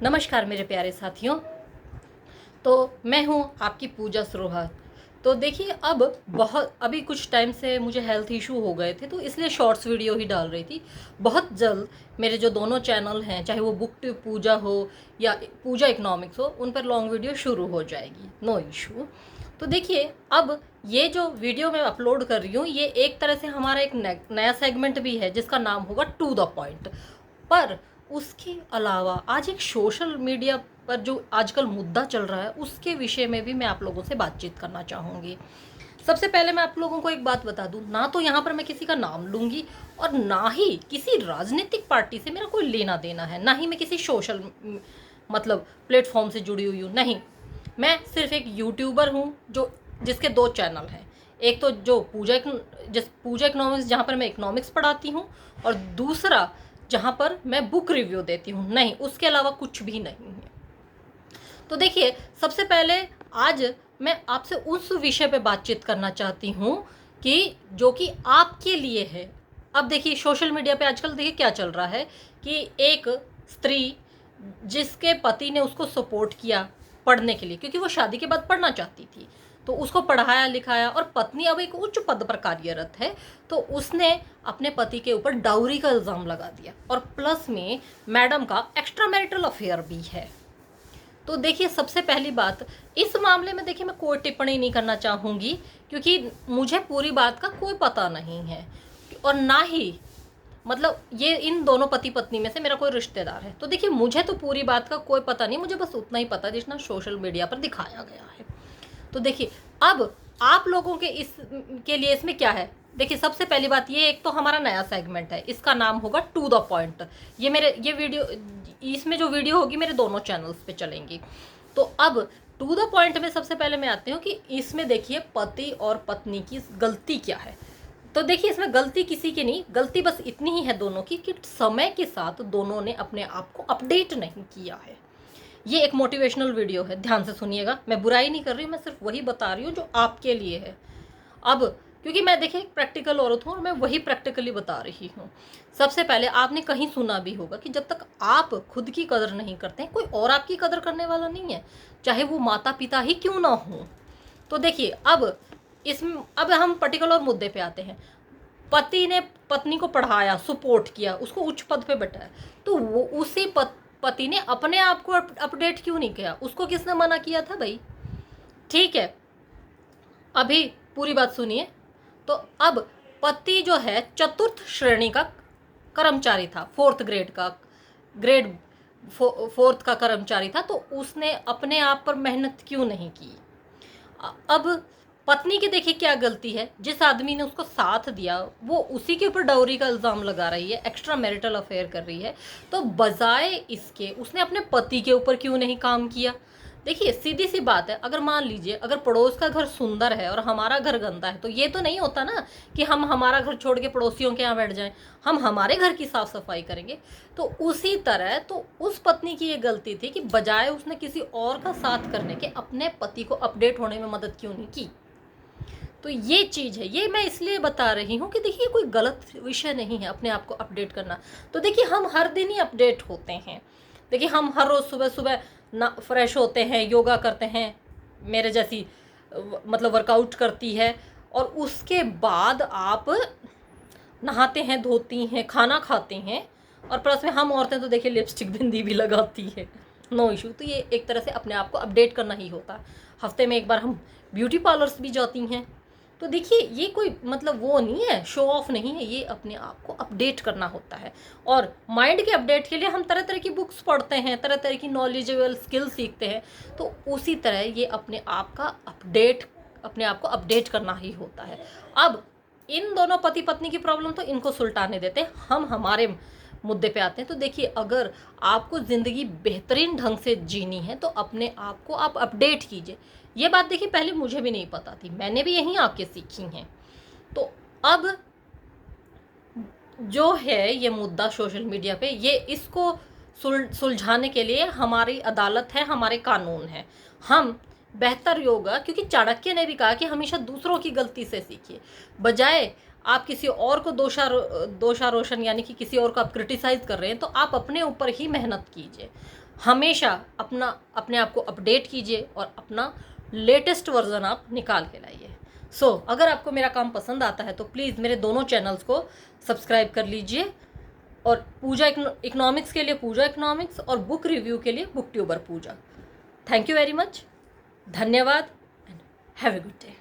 नमस्कार मेरे प्यारे साथियों। तो मैं हूँ आपकी पूजा सरोहा। तो देखिए, अब बहुत अभी कुछ टाइम से मुझे हेल्थ इशू हो गए थे, तो इसलिए शॉर्ट्स वीडियो ही डाल रही थी। बहुत जल्द मेरे जो दोनों चैनल हैं, चाहे वो बुक टू पूजा हो या पूजा इकोनॉमिक्स हो, उन पर लॉन्ग वीडियो शुरू हो जाएगी, नो इशू। तो देखिए, अब ये जो वीडियो मैं अपलोड कर रही हूँ, ये एक तरह से हमारा एक नया सेगमेंट भी है जिसका नाम होगा टू द पॉइंट। पर उसके अलावा आज एक सोशल मीडिया पर जो आजकल मुद्दा चल रहा है, उसके विषय में भी मैं आप लोगों से बातचीत करना चाहूँगी। सबसे पहले मैं आप लोगों को एक बात बता दूं, ना तो यहाँ पर मैं किसी का नाम लूँगी और ना ही किसी राजनीतिक पार्टी से मेरा कोई लेना देना है, ना ही मैं किसी सोशल मतलब प्लेटफॉर्म से जुड़ी हुई हूँ। नहीं, मैं सिर्फ एक यूट्यूबर हूँ जो जिसके दो चैनल हैं। एक तो जो पूजा इकोनॉमिक्स, जहाँ पर मैं इकोनॉमिक्स पढ़ाती हूँ, और दूसरा जहाँ पर मैं बुक रिव्यू देती हूँ। नहीं, उसके अलावा कुछ भी नहीं है। तो देखिए, सबसे पहले आज मैं आपसे उस विषय पे बातचीत करना चाहती हूँ कि जो कि आपके लिए है। अब देखिए, सोशल मीडिया पे आजकल देखिए क्या चल रहा है कि एक स्त्री जिसके पति ने उसको सपोर्ट किया पढ़ने के लिए, क्योंकि वो शादी के बाद पढ़ना चाहती थी, तो उसको पढ़ाया लिखाया, और पत्नी अब एक उच्च पद पर कार्यरत है, तो उसने अपने पति के ऊपर डाउरी का इल्ज़ाम लगा दिया, और प्लस में मैडम का एक्स्ट्रा मैरिटल अफेयर भी है। तो देखिए, सबसे पहली बात, इस मामले में देखिए मैं कोई टिप्पणी नहीं करना चाहूँगी, क्योंकि मुझे पूरी बात का कोई पता नहीं है, और ना ही मतलब ये इन दोनों पति पत्नी में से मेरा कोई रिश्तेदार है। तो देखिए, मुझे तो पूरी बात का कोई पता नहीं, मुझे बस उतना ही पता जितना सोशल मीडिया पर दिखाया गया है। तो देखिए, अब आप लोगों के इस के लिए इसमें क्या है। देखिए, सबसे पहली बात ये, एक तो हमारा नया सेगमेंट है, इसका नाम होगा टू द पॉइंट। ये वीडियो, इसमें जो वीडियो होगी मेरे दोनों चैनल्स पे चलेंगी। तो अब टू द पॉइंट में सबसे पहले मैं आती हूँ कि इसमें देखिए पति और पत्नी की गलती क्या है। तो देखिए, इसमें गलती किसी की नहीं, गलती बस इतनी ही है दोनों की कि समय के साथ दोनों ने अपने आप को अपडेट नहीं किया है। ये एक मोटिवेशनल वीडियो है, ध्यान से सुनिएगा। मैं बुराई नहीं कर रही हूँ, मैं सिर्फ वही बता रही हूँ जो आपके लिए है। अब क्योंकि मैं देखिए एक प्रैक्टिकल औरत हूँ और मैं वही प्रैक्टिकली बता रही हूँ। सबसे पहले आपने कहीं सुना भी होगा कि जब तक आप खुद की कदर नहीं करते हैं, कोई और आपकी कदर करने वाला नहीं है, चाहे वो माता पिता ही क्यों ना हो। तो देखिए, अब हम पर्टिकुलर मुद्दे पे आते हैं। पति ने पत्नी को पढ़ाया, सपोर्ट किया, उसको उच्च पद पे बैठाया, तो वो उसी पति ने अपने आप को अपडेट क्यों नहीं किया? उसको किसने मना किया था भाई? ठीक है, अभी पूरी बात सुनिए। तो अब पति जो है चतुर्थ श्रेणी का कर्मचारी था, ग्रेड फोर्थ का कर्मचारी था, तो उसने अपने आप पर मेहनत क्यों नहीं की? अब पत्नी की देखिए क्या गलती है, जिस आदमी ने उसको साथ दिया वो उसी के ऊपर डाउरी का इल्ज़ाम लगा रही है, एक्स्ट्रा मैरिटल अफेयर कर रही है, तो बजाय इसके उसने अपने पति के ऊपर क्यों नहीं काम किया? देखिए, सीधी सी बात है, अगर मान लीजिए अगर पड़ोस का घर सुंदर है और हमारा घर गंदा है, तो ये तो नहीं होता ना कि हम हमारा घर छोड़ के पड़ोसियों के यहाँ बैठ जाएं, हम हमारे घर की साफ सफाई करेंगे। तो उसी तरह तो उस पत्नी की ये गलती थी कि बजाय उसने किसी और का साथ करने के अपने पति को अपडेट होने में मदद क्यों नहीं की। तो ये चीज़ है, ये मैं इसलिए बता रही हूँ कि देखिए कोई गलत विषय नहीं है अपने आप को अपडेट करना। तो देखिए, हम हर दिन ही अपडेट होते हैं। देखिए, हम हर रोज़ सुबह सुबह ना फ्रेश होते हैं, योगा करते हैं, मेरे जैसी मतलब वर्कआउट करती है, और उसके बाद आप नहाते हैं, धोती हैं, खाना खाते हैं, और प्लस में हम औरतें तो देखिए लिपस्टिक बिंदी भी लगाती है, नो इशू। तो ये एक तरह से अपने आप को अपडेट करना ही होता है। हफ्ते में एक बार हम ब्यूटी पार्लर्स भी जाती हैं। तो देखिए, ये कोई मतलब वो नहीं है, शो ऑफ नहीं है, ये अपने आप को अपडेट करना होता है। और माइंड के अपडेट के लिए हम तरह तरह की बुक्स पढ़ते हैं, तरह तरह की नॉलेजेबल स्किल सीखते हैं। तो उसी तरह ये अपने आप को अपडेट करना ही होता है। अब इन दोनों पति पत्नी की प्रॉब्लम तो इनको सुलटाने देते हैं, हम हमारे मुद्दे पे आते हैं। तो देखिए, अगर आपको ज़िंदगी बेहतरीन ढंग से जीनी है तो अपने आप को आप अपडेट कीजिए। ये बात देखिए पहले मुझे भी नहीं पता थी, मैंने भी यहीं आके सीखी हैं। तो अब जो है ये मुद्दा सोशल मीडिया पे, ये इसको सुलझाने के लिए हमारी अदालत है, हमारे कानून है। हम बेहतर होगा, क्योंकि चाणक्य ने भी कहा कि हमेशा दूसरों की गलती से सीखिए, बजाय आप किसी और को दोषारोपण यानी कि किसी और को आप क्रिटिसाइज कर रहे हैं, तो आप अपने ऊपर ही मेहनत कीजिए। हमेशा अपने आप को अपडेट कीजिए और अपना लेटेस्ट वर्जन आप निकाल के लाइए। अगर आपको मेरा काम पसंद आता है तो प्लीज़ मेरे दोनों चैनल्स को सब्सक्राइब कर लीजिए, और पूजा इकोनॉमिक्स के लिए पूजा इकोनॉमिक्स और बुक रिव्यू के लिए book tuber Puja. Thank you very much, धन्यवाद and have a good day.